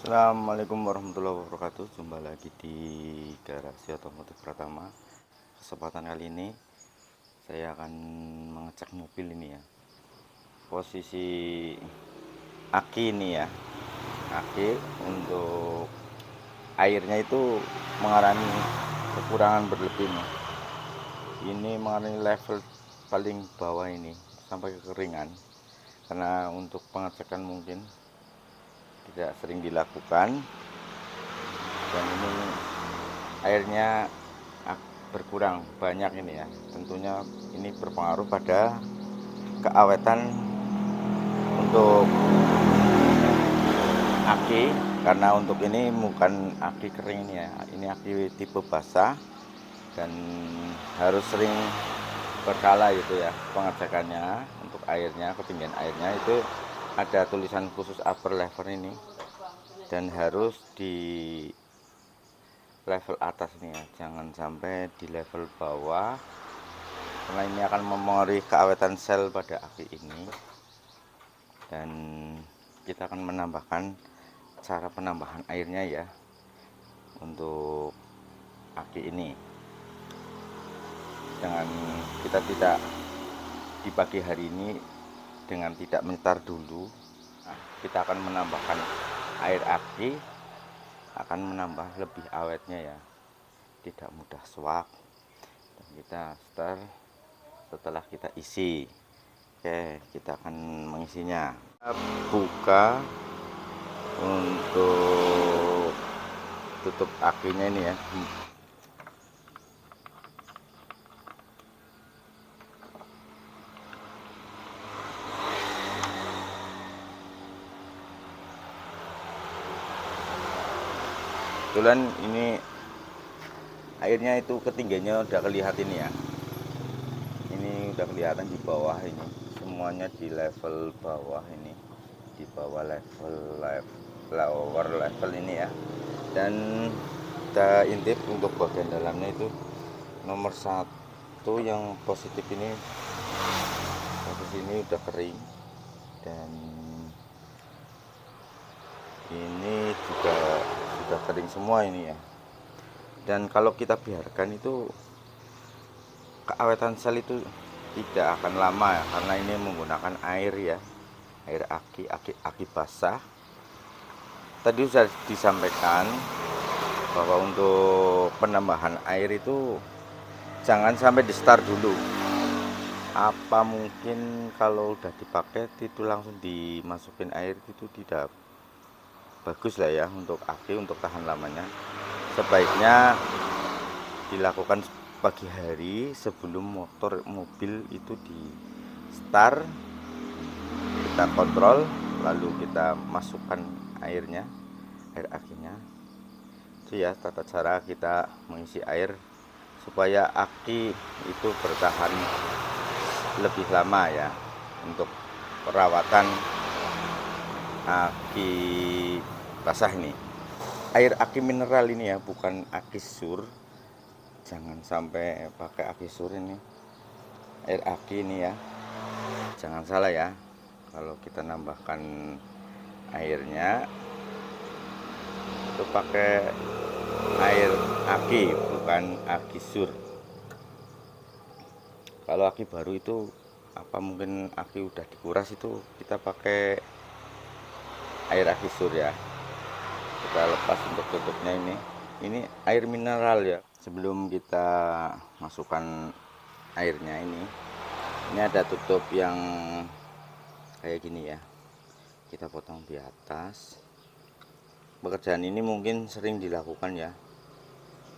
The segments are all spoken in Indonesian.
Assalamualaikum warahmatullahi wabarakatuh. Jumpa lagi di Garasi Otomotif Pratama. Kesempatan kali ini saya akan mengecek mobil ini ya. Posisi aki ini ya. Aki untuk airnya itu mengalami kekurangan berlebih nih. Ini mengalami level paling bawah ini sampai kekeringan. Karena untuk pengecekan mungkin tidak sering dilakukan, dan ini airnya berkurang banyak ini ya. Tentunya ini berpengaruh pada keawetan untuk aki, karena untuk ini bukan aki kering ini ya, ini aki tipe basah dan harus sering berkala gitu ya pengecekannya. Untuk airnya, ketinggian airnya itu ada tulisan khusus upper level ini, dan harus di level atas nih ya, jangan sampai di level bawah, karena ini akan mempengaruhi keawetan sel pada aki ini. Dan kita akan menambahkan cara penambahan airnya ya untuk aki ini, dengan kita tidak di pagi hari ini dengan tidak menyetar dulu. Kita akan menambahkan air aki, akan menambah lebih awetnya ya, tidak mudah swak. Dan kita setar setelah kita isi. Oke, kita akan mengisinya. Kita buka untuk tutup akinya ini ya. Kebetulan ini airnya itu ketinggiannya udah kelihatan ini ya. Ini udah kelihatan di bawah ini. Semuanya di level bawah ini. Di bawah lower level ini ya. Dan kita intip untuk bagian dalamnya itu nomor satu yang positif ini, posisi ini udah kering, dan ini juga sudah kering semua ini ya. Dan kalau kita biarkan itu keawetan sel itu tidak akan lama ya, karena ini menggunakan air ya, air aki basah. Tadi sudah disampaikan bahwa untuk penambahan air itu jangan sampai di start dulu. Apa mungkin kalau udah dipakai itu langsung dimasukin air itu tidak bagus lah ya untuk aki, untuk tahan lamanya. Sebaiknya dilakukan pagi hari sebelum mobil itu di start, kita kontrol, lalu kita masukkan airnya, air akinya. Itu ya tata cara kita mengisi air supaya aki itu bertahan lebih lama ya, untuk perawatan aki basah ini. Air aki mineral ini ya, bukan aki sur. Jangan sampai pakai aki sur ini. Air aki ini ya, jangan salah ya. Kalau kita nambahkan airnya itu pakai air aki, bukan aki sur. Kalau aki baru itu apa mungkin aki udah dikuras, itu kita pakai air aki sur ya. Kita lepas untuk tutupnya ini air mineral ya. Sebelum kita masukkan airnya ini ada tutup yang kayak gini ya, kita potong di atas. Pekerjaan ini mungkin sering dilakukan ya,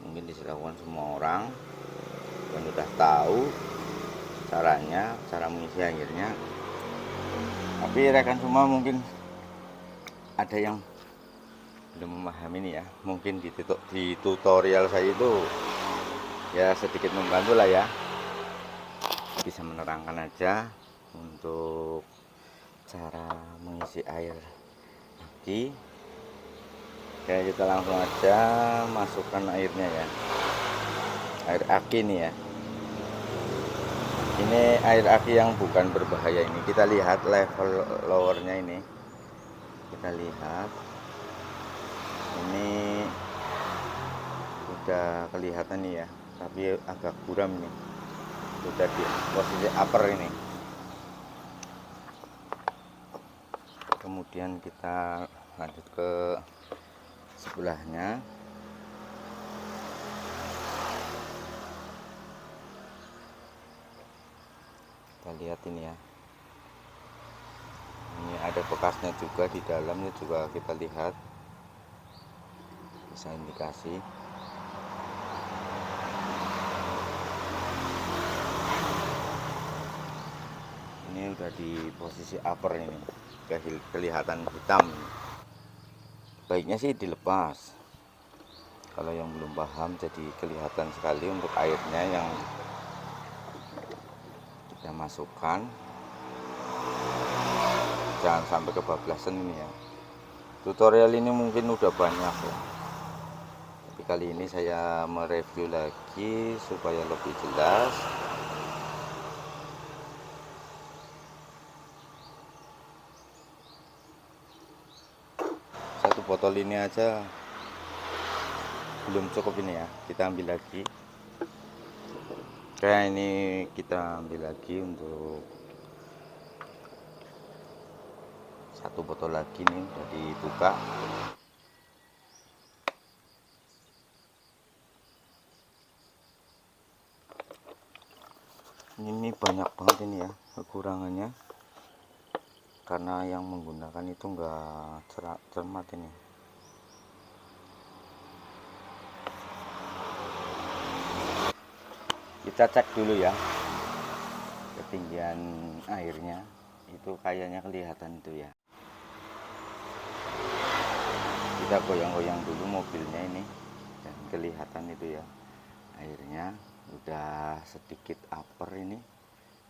mungkin dilakukan semua orang dan udah tahu caranya, cara mengisi airnya. Tapi rekan semua mungkin ada yang belum memahami ini ya. Mungkin di tutorial saya itu ya sedikit membantu lah ya, bisa menerangkan aja untuk cara mengisi air aki. Oke, kita langsung aja masukkan airnya ya, air aki ini ya. Ini air aki yang bukan berbahaya ini. Kita lihat level lowernya ini, kita lihat Ini udah kelihatan nih ya, tapi agak buram nih. Udah di posisi upper ini. Kemudian kita lanjut ke sebelahnya. Kita lihat ini ya, ini ada bekasnya juga, di dalamnya juga kita lihat bisa indikasi. Ini udah di posisi upper ini, kelihatan hitam. Baiknya sih dilepas. Kalau yang belum paham, jadi kelihatan sekali untuk airnya yang kita masukkan. Jangan sampai kebablasan ini ya. Tutorial ini mungkin udah banyak ya, tapi kali ini saya mereview lagi supaya lebih jelas. Satu botol ini aja belum cukup ini ya, kita ambil lagi. Oke, ini kita ambil lagi untuk satu botol lagi nih, udah dibuka. Ini banyak banget ini ya kekurangannya, karena yang menggunakan itu enggak cermat ini. Kita cek dulu ya ketinggian airnya, itu kayaknya kelihatan itu ya. Kita goyang-goyang dulu mobilnya ini, dan kelihatan itu ya, airnya udah sedikit upper ini,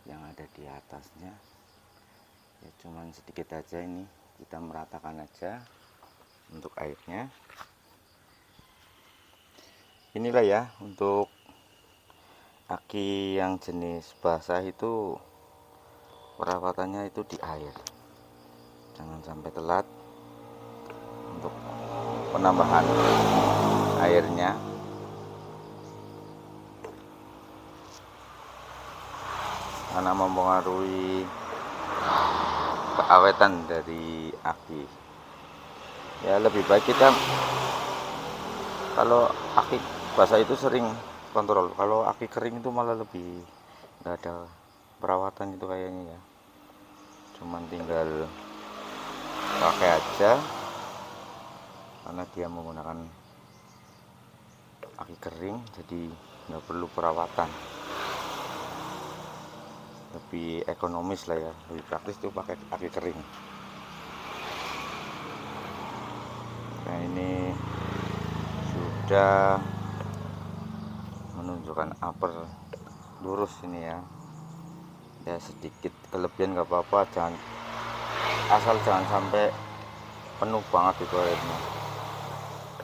yang ada di atasnya ya cuman sedikit aja. Ini kita meratakan aja untuk airnya. Inilah ya untuk aki yang jenis basah itu, perawatannya itu di air. Jangan sampai telat untuk penambahan airnya, karena mempengaruhi keawetan dari aki. Ya lebih baik kita, kalau aki basah itu sering kontrol, kalau aki kering itu malah lebih nggak ada perawatan itu kayaknya ya, cuman tinggal pakai aja, karena dia menggunakan aki kering, jadi nggak perlu perawatan, lebih ekonomis lah ya, lebih praktis tuh pakai aki kering. Nah ini sudah menunjukkan upper lurus ini ya. Ya sedikit kelebihan nggak apa-apa, asal jangan sampai penuh banget itu airnya,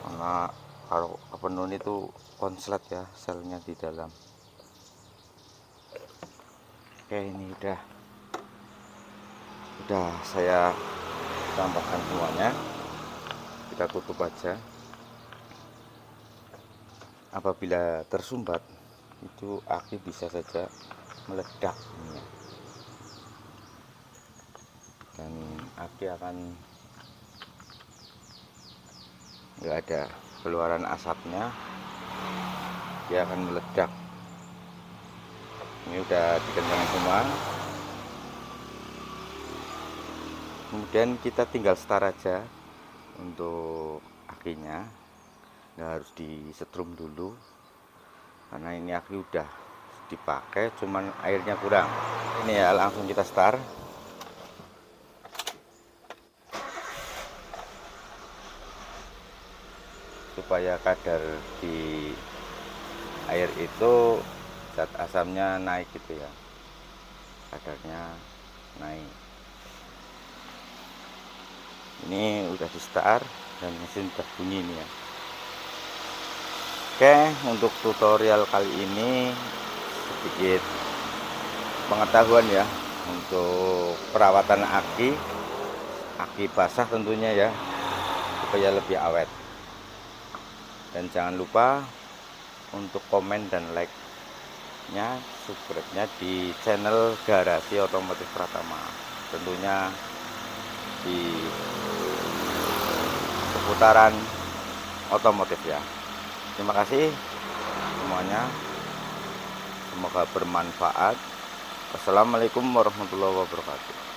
karena kalau kepenuhan itu konslet ya selnya di dalam. Oke, ini udah saya tambahkan semuanya, kita tutup aja. Apabila tersumbat itu aki bisa saja meledak ini, dan aki akan nggak ada keluaran asapnya, dia akan meledak. Ini udah dikencangin semua, kemudian kita tinggal start aja untuk akinya. Nggak harus disetrum dulu, karena ini aki udah dipakai, cuman airnya kurang. Ini ya, langsung kita start. Supaya kadar di air itu zat asamnya naik gitu ya, kadarnya naik. Ini udah di start dan mesin berbunyi ini ya. Oke, untuk tutorial kali ini sedikit pengetahuan ya untuk perawatan aki basah tentunya ya, supaya lebih awet. Dan jangan lupa untuk komen dan like-nya, subscribe-nya di channel Garasi Otomotif Pratama. Tentunya di seputaran otomotif ya. Terima kasih semuanya. Semoga bermanfaat. Wassalamualaikum warahmatullahi wabarakatuh.